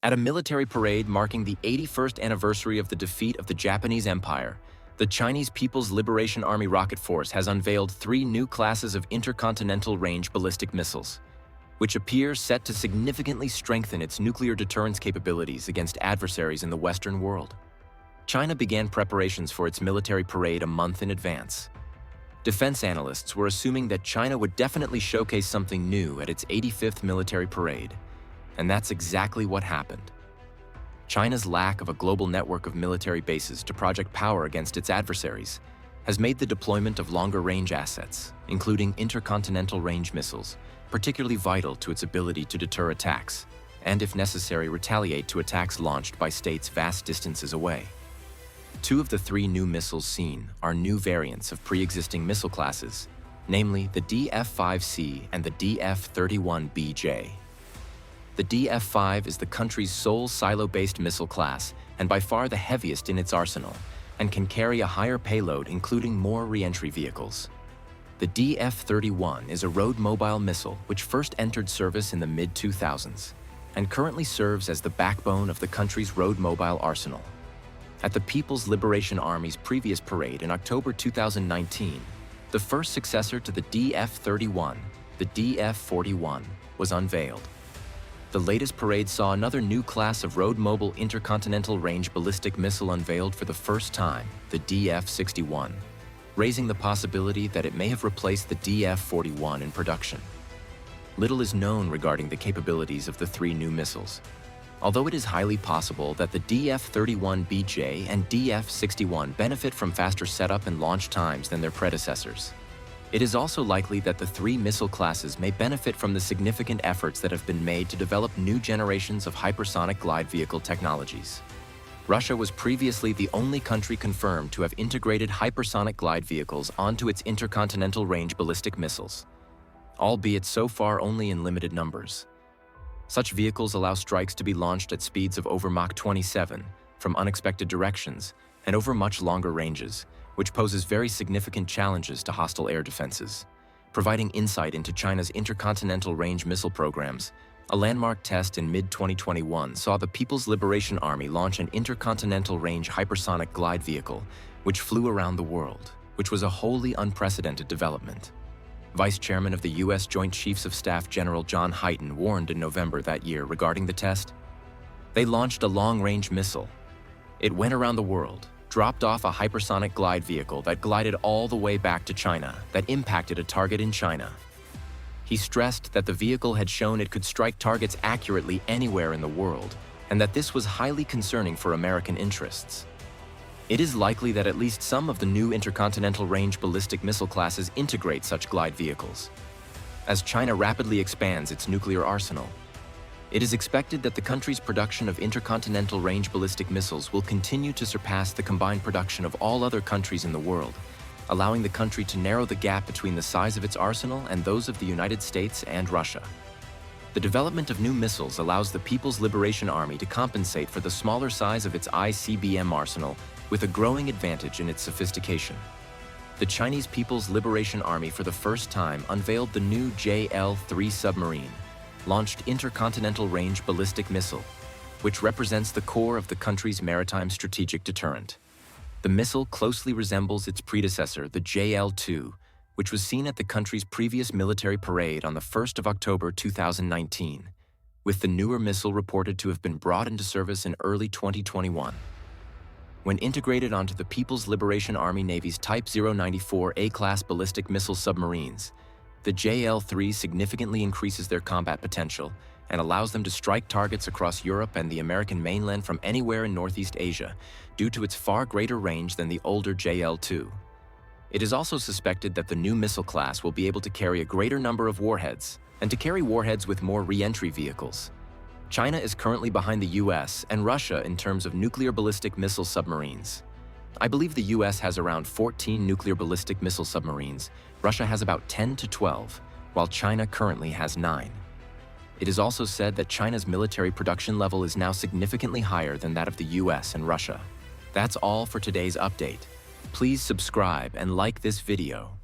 At a military parade marking the 81st anniversary of the defeat of the Japanese Empire, the Chinese People's Liberation Army Rocket Force has unveiled 3 new classes of intercontinental range ballistic missiles, which appear set to significantly strengthen its nuclear deterrence capabilities against adversaries in the Western world. China began preparations for its military parade a month in advance. Defense analysts were assuming that China would definitely showcase something new at its 85th military parade, and that's exactly what happened. China's lack of a global network of military bases to project power against its adversaries has made the deployment of longer-range assets, including intercontinental range missiles, particularly vital to its ability to deter attacks, and if necessary retaliate to attacks launched by states vast distances away. 2 of the 3 new missiles seen are new variants of pre-existing missile classes, namely the DF-5C and the DF-31BJ. The DF-5 is the country's sole silo-based missile class and by far the heaviest in its arsenal, and can carry a higher payload including more re-entry vehicles. The DF-31 is a road-mobile missile which first entered service in the mid-2000s and currently serves as the backbone of the country's road-mobile arsenal. At the People's Liberation Army's previous parade in October 2019, the first successor to the DF-31, the DF-41, was unveiled. The latest parade saw another new class of road-mobile intercontinental range ballistic missile unveiled for the first time, the DF-61, raising the possibility that it may have replaced the DF-41 in production. Little is known regarding the capabilities of the 3 new missiles, although it is highly possible that the DF-31BJ and DF-61 benefit from faster setup and launch times than their predecessors. It is also likely that the 3 missile classes may benefit from the significant efforts that have been made to develop new generations of hypersonic glide vehicle technologies. Russia was previously the only country confirmed to have integrated hypersonic glide vehicles onto its intercontinental range ballistic missiles, albeit so far only in limited numbers. Such vehicles allow strikes to be launched at speeds of over Mach 27 from unexpected directions and over much longer ranges, which poses very significant challenges to hostile air defenses. Providing insight into China's intercontinental range missile programs, a landmark test in mid-2021 saw the People's Liberation Army launch an intercontinental range hypersonic glide vehicle, which flew around the world, which was a wholly unprecedented development. Vice Chairman of the U.S. Joint Chiefs of Staff General John Hyten warned in November that year regarding the test. They launched a long-range missile. It went around the world, dropped off a hypersonic glide vehicle that glided all the way back to China that impacted a target in China. He stressed that the vehicle had shown it could strike targets accurately anywhere in the world, and that this was highly concerning for American interests. It is likely that at least some of the new intercontinental range ballistic missile classes integrate such glide vehicles. As China rapidly expands its nuclear arsenal, it is expected that the country's production of intercontinental range ballistic missiles will continue to surpass the combined production of all other countries in the world, allowing the country to narrow the gap between the size of its arsenal and those of the United States and Russia. The development of new missiles allows the People's Liberation Army to compensate for the smaller size of its ICBM arsenal with a growing advantage in its sophistication. The Chinese People's Liberation Army for the first time unveiled the new JL-3 Submarine, launched intercontinental range ballistic missile, which represents the core of the country's maritime strategic deterrent. The missile closely resembles its predecessor, the JL-2, which was seen at the country's previous military parade on the 1st of October 2019, with the newer missile reported to have been brought into service in early 2021. When integrated onto the People's Liberation Army Navy's Type 094 A-class ballistic missile submarines, the JL-3 significantly increases their combat potential and allows them to strike targets across Europe and the American mainland from anywhere in Northeast Asia due to its far greater range than the older JL-2. It is also suspected that the new missile class will be able to carry a greater number of warheads and to carry warheads with more re-entry vehicles. China is currently behind the US and Russia in terms of nuclear ballistic missile submarines. I believe the US has around 14 nuclear ballistic missile submarines, Russia has about 10 to 12, while China currently has 9. It is also said that China's military production level is now significantly higher than that of the US and Russia. That's all for today's update. Please subscribe and like this video.